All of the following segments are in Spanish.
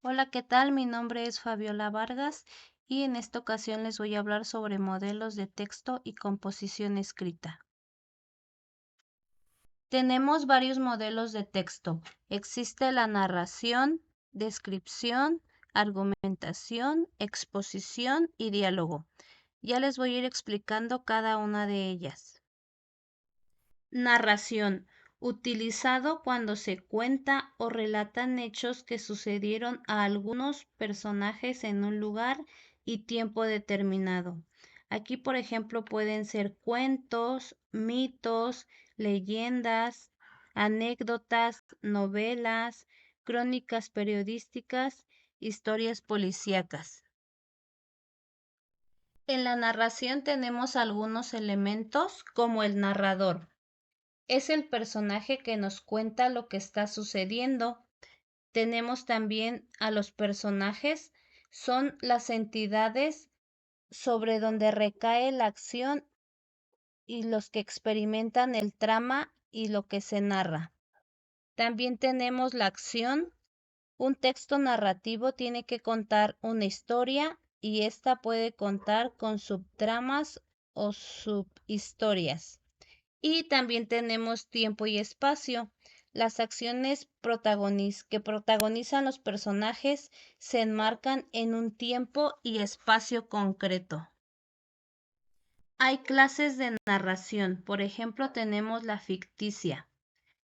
Hola, ¿qué tal? Mi nombre es Fabiola Vargas y en esta ocasión les voy a hablar sobre modelos de texto y composición escrita. Tenemos varios modelos de texto. Existe la narración, descripción, argumentación, exposición y diálogo. Ya les voy a ir explicando cada una de ellas. Narración. Utilizado cuando se cuenta o relatan hechos que sucedieron a algunos personajes en un lugar y tiempo determinado. Aquí, por ejemplo, pueden ser cuentos, mitos, leyendas, anécdotas, novelas, crónicas periodísticas, historias policíacas. En la narración tenemos algunos elementos como el narrador. Es el personaje que nos cuenta lo que está sucediendo. Tenemos también a los personajes, son las entidades sobre donde recae la acción y los que experimentan el trama y lo que se narra. También tenemos la acción. Un texto narrativo tiene que contar una historia y esta puede contar con subtramas o subhistorias. Y también tenemos tiempo y espacio. Las acciones que protagonizan los personajes se enmarcan en un tiempo y espacio concreto. Hay clases de narración. Por ejemplo, tenemos la ficticia.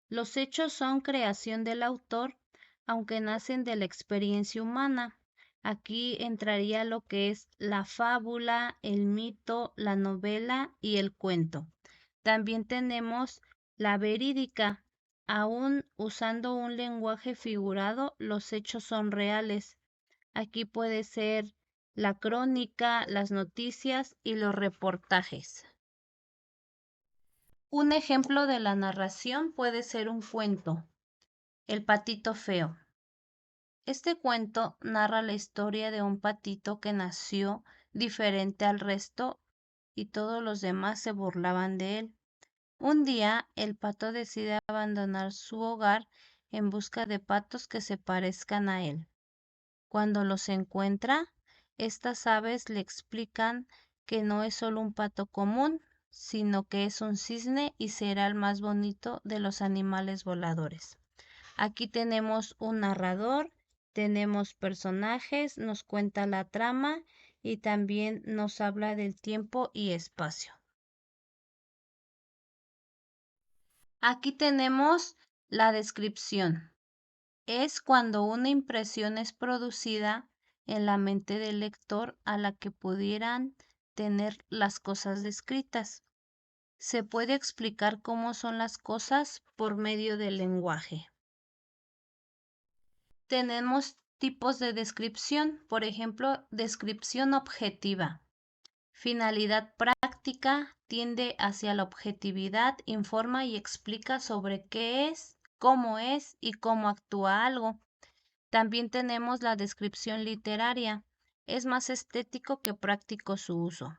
Los hechos son creación del autor, aunque nacen de la experiencia humana. Aquí entraría lo que es la fábula, el mito, la novela y el cuento. También tenemos la verídica. Aún usando un lenguaje figurado, los hechos son reales. Aquí puede ser la crónica, las noticias y los reportajes. Un ejemplo de la narración puede ser un cuento, El patito feo. Este cuento narra la historia de un patito que nació diferente al resto y todos los demás se burlaban de él. Un día, el pato decide abandonar su hogar en busca de patos que se parezcan a él. Cuando los encuentra, estas aves le explican que no es solo un pato común, sino que es un cisne y será el más bonito de los animales voladores. Aquí tenemos un narrador, tenemos personajes, nos cuenta la trama y también nos habla del tiempo y espacio. Aquí tenemos la descripción. Es cuando una impresión es producida en la mente del lector a la que pudieran tener las cosas descritas. Se puede explicar cómo son las cosas por medio del lenguaje. Tenemos tipos de descripción, por ejemplo, descripción objetiva. Finalidad práctica, tiende hacia la objetividad, informa y explica sobre qué es, cómo es y cómo actúa algo. También tenemos la descripción literaria. Es más estético que práctico su uso.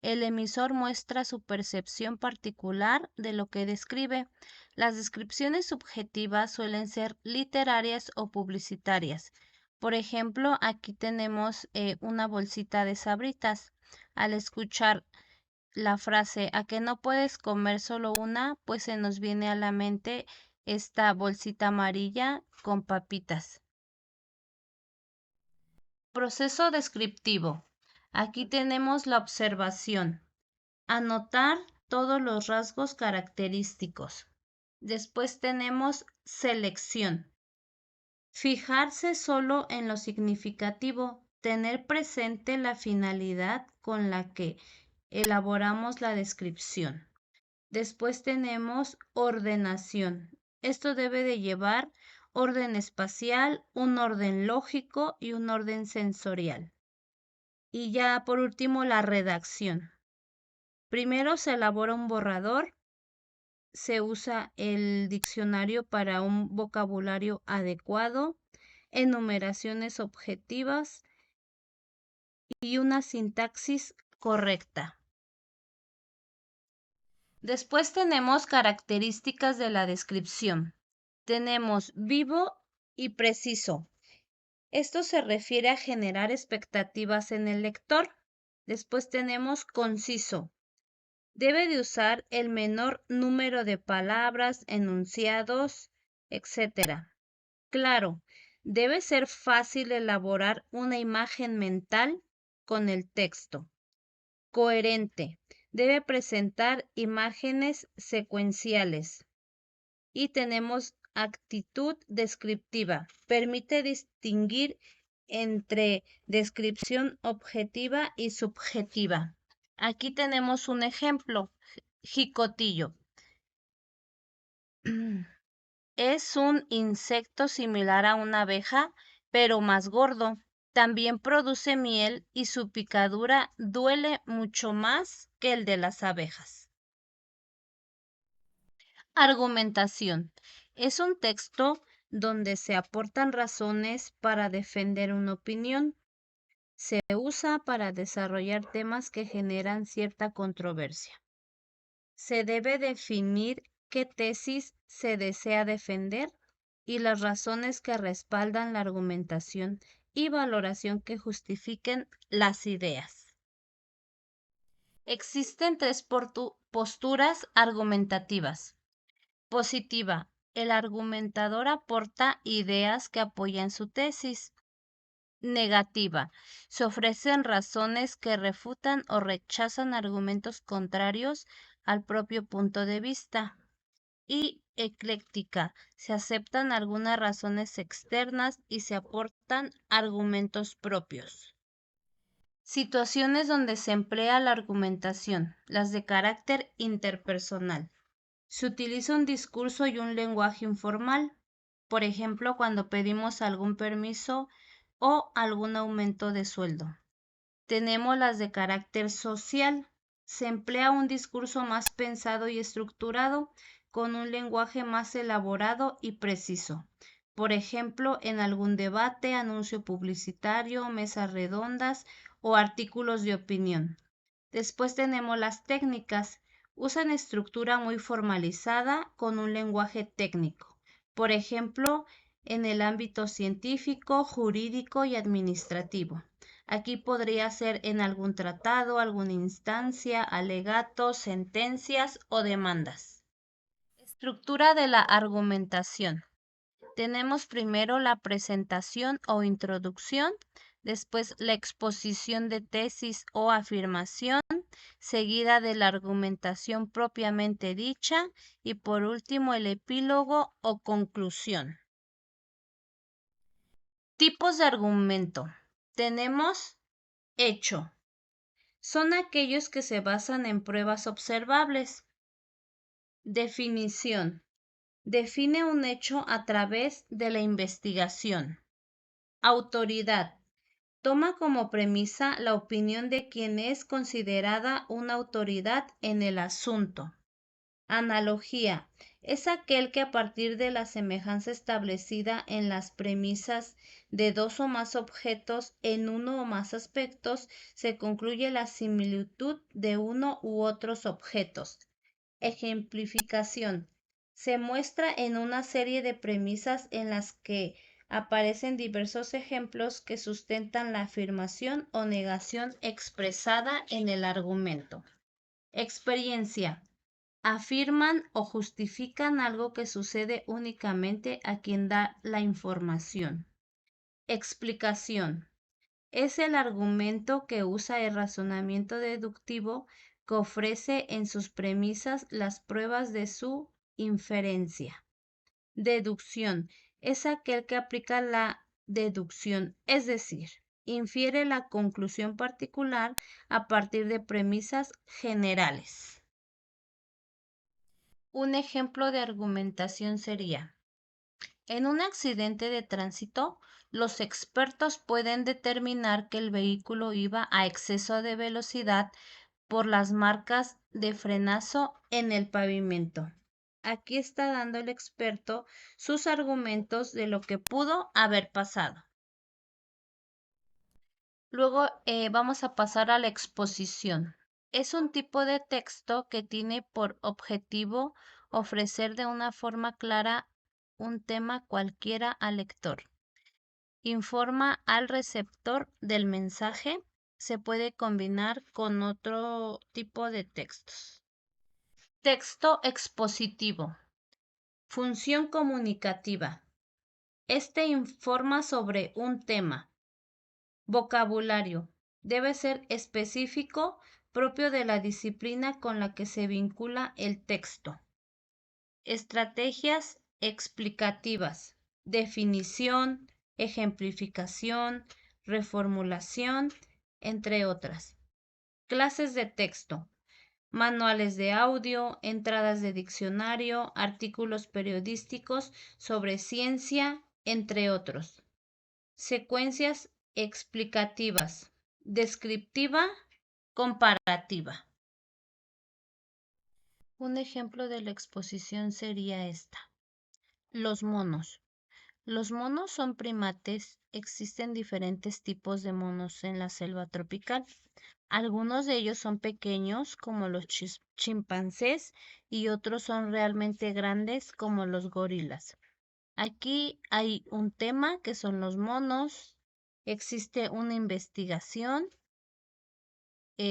El emisor muestra su percepción particular de lo que describe. Las descripciones subjetivas suelen ser literarias o publicitarias. Por ejemplo, aquí tenemos una bolsita de Sabritas. Al escuchar la frase "a que no puedes comer solo una", pues se nos viene a la mente esta bolsita amarilla con papitas. Proceso descriptivo. Aquí tenemos la observación. Anotar todos los rasgos característicos. Después tenemos selección. Fijarse solo en lo significativo, tener presente la finalidad con la que elaboramos la descripción. Después tenemos ordenación. Esto debe de llevar orden espacial, un orden lógico y un orden sensorial. Y ya por último la redacción. Primero se elabora un borrador, se usa el diccionario para un vocabulario adecuado, enumeraciones objetivas y una sintaxis correcta. Después tenemos características de la descripción. Tenemos vivo y preciso. Esto se refiere a generar expectativas en el lector. Después tenemos conciso. Debe de usar el menor número de palabras, enunciados, etc. Claro, debe ser fácil elaborar una imagen mental con el texto. Coherente. Debe presentar imágenes secuenciales. Y tenemos actitud descriptiva. Permite distinguir entre descripción objetiva y subjetiva. Aquí tenemos un ejemplo. Jicotillo. Es un insecto similar a una abeja, pero más gordo. También produce miel y su picadura duele mucho más que el de las abejas. Argumentación. Es un texto donde se aportan razones para defender una opinión. Se usa para desarrollar temas que generan cierta controversia. Se debe definir qué tesis se desea defender y las razones que respaldan la argumentación y valoración que justifiquen las ideas. Existen tres posturas argumentativas. Positiva. El argumentador aporta ideas que apoyan su tesis. Negativa. Se ofrecen razones que refutan o rechazan argumentos contrarios al propio punto de vista. Y ecléctica. Se aceptan algunas razones externas y se aportan argumentos propios. Situaciones donde se emplea la argumentación, las de carácter interpersonal. Se utiliza un discurso y un lenguaje informal, por ejemplo, cuando pedimos algún permiso o algún aumento de sueldo. Tenemos las de carácter social. Se emplea un discurso más pensado y estructurado, con un lenguaje más elaborado y preciso. Por ejemplo, en algún debate, anuncio publicitario, mesas redondas o artículos de opinión. Después tenemos las técnicas. Usan estructura muy formalizada con un lenguaje técnico. Por ejemplo, en el ámbito científico, jurídico y administrativo. Aquí podría ser en algún tratado, alguna instancia, alegatos, sentencias o demandas. Estructura de la argumentación. Tenemos primero la presentación o introducción, después la exposición de tesis o afirmación, seguida de la argumentación propiamente dicha y por último el epílogo o conclusión. Tipos de argumento. Tenemos hecho. Son aquellos que se basan en pruebas observables. Definición. Define un hecho a través de la investigación. Autoridad. Toma como premisa la opinión de quien es considerada una autoridad en el asunto. Analogía. Es aquel que a partir de la semejanza establecida en las premisas de dos o más objetos en uno o más aspectos, se concluye la similitud de uno u otros objetos. Ejemplificación. Se muestra en una serie de premisas en las que aparecen diversos ejemplos que sustentan la afirmación o negación expresada en el argumento. Experiencia. Afirman o justifican algo que sucede únicamente a quien da la información. Explicación. Es el argumento que usa el razonamiento deductivo que ofrece en sus premisas las pruebas de su inferencia. Deducción. Es aquel que aplica la deducción, es decir, infiere la conclusión particular a partir de premisas generales. Un ejemplo de argumentación sería: en un accidente de tránsito, los expertos pueden determinar que el vehículo iba a exceso de velocidad por las marcas de frenazo en el pavimento. Aquí está dando el experto sus argumentos de lo que pudo haber pasado. Luego vamos a pasar a la exposición. Es un tipo de texto que tiene por objetivo ofrecer de una forma clara un tema cualquiera al lector. informa al receptor del mensaje. Se puede combinar con otro tipo de textos. Texto expositivo. Función comunicativa. Este informa sobre un tema. Vocabulario. Debe ser específico, propio de la disciplina con la que se vincula el texto. Estrategias explicativas. Definición, ejemplificación, reformulación, entre otras. Clases de texto. Manuales de audio, entradas de diccionario, artículos periodísticos sobre ciencia, entre otros. Secuencias explicativas. Descriptiva, comparativa. Un ejemplo de la exposición sería esta. Los monos. Los monos son primates. Existen diferentes tipos de monos en la selva tropical. Algunos de ellos son pequeños, como los chimpancés, y otros son realmente grandes, como los gorilas. Aquí hay un tema que son los monos. Existe una investigación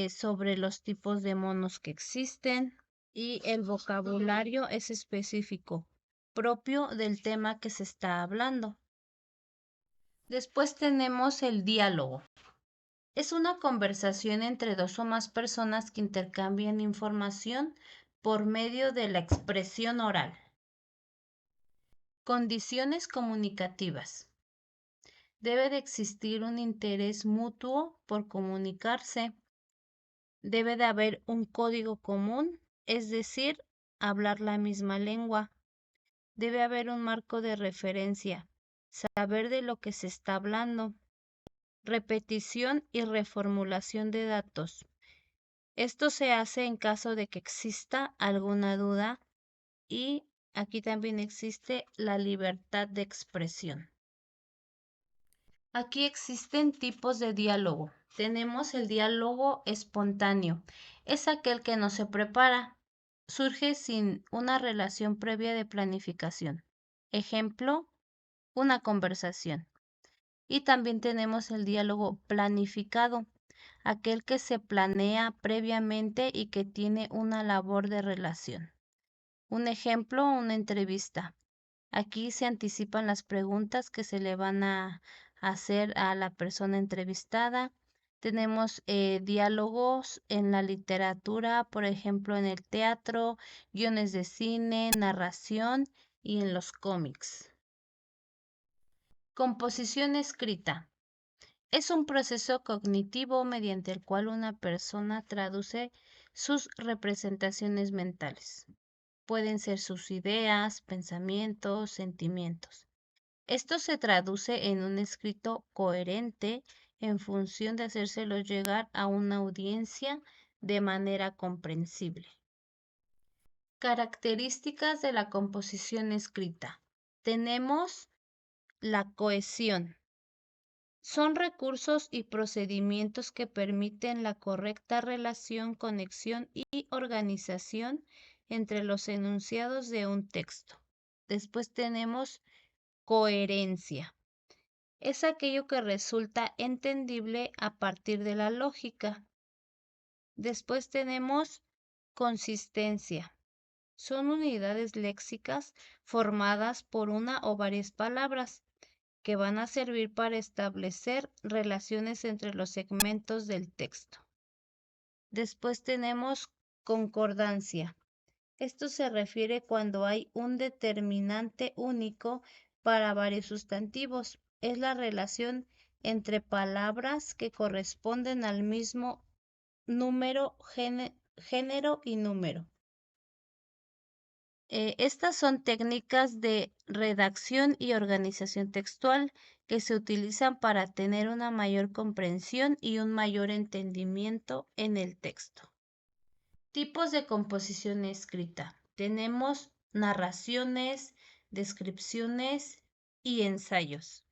sobre los tipos de monos que existen y el vocabulario es específico, propio del tema que se está hablando. Después tenemos el diálogo. Es una conversación entre dos o más personas que intercambian información por medio de la expresión oral. Condiciones comunicativas. Debe de existir un interés mutuo por comunicarse. Debe de haber un código común, es decir, hablar la misma lengua. Debe haber un marco de referencia, saber de lo que se está hablando. Repetición y reformulación de datos. Esto se hace en caso de que exista alguna duda y aquí también existe la libertad de expresión. Aquí existen tipos de diálogo. Tenemos el diálogo espontáneo. Es aquel que no se prepara. Surge sin una relación previa de planificación. Ejemplo, una conversación. Y también tenemos el diálogo planificado, aquel que se planea previamente y que tiene una labor de relación. Un ejemplo, una entrevista. Aquí se anticipan las preguntas que se le van a hacer a la persona entrevistada. Tenemos diálogos en la literatura, por ejemplo, en el teatro, guiones de cine, narración y en los cómics. Composición escrita. Es un proceso cognitivo mediante el cual una persona traduce sus representaciones mentales. Pueden ser sus ideas, pensamientos, sentimientos. Esto se traduce en un escrito coherente en función de hacérselo llegar a una audiencia de manera comprensible. Características de la composición escrita. Tenemos la cohesión. Son recursos y procedimientos que permiten la correcta relación, conexión y organización entre los enunciados de un texto. Después tenemos coherencia. Es aquello que resulta entendible a partir de la lógica. Después tenemos consistencia. Son unidades léxicas formadas por una o varias palabras que van a servir para establecer relaciones entre los segmentos del texto. Después tenemos concordancia. Esto se refiere cuando hay un determinante único para varios sustantivos. Es la relación entre palabras que corresponden al mismo número, género y número. Estas son técnicas de redacción y organización textual que se utilizan para tener una mayor comprensión y un mayor entendimiento en el texto. Tipos de composición escrita. Tenemos narraciones, descripciones y ensayos.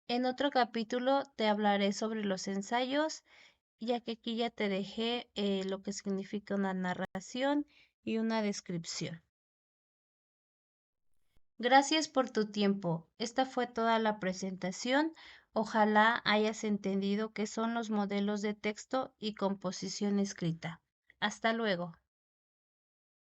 En otro capítulo te hablaré sobre los ensayos, ya que aquí ya te dejé lo que significa una narración y una descripción. Gracias por tu tiempo. Esta fue toda la presentación. Ojalá hayas entendido qué son los modelos de texto y composición escrita. Hasta luego.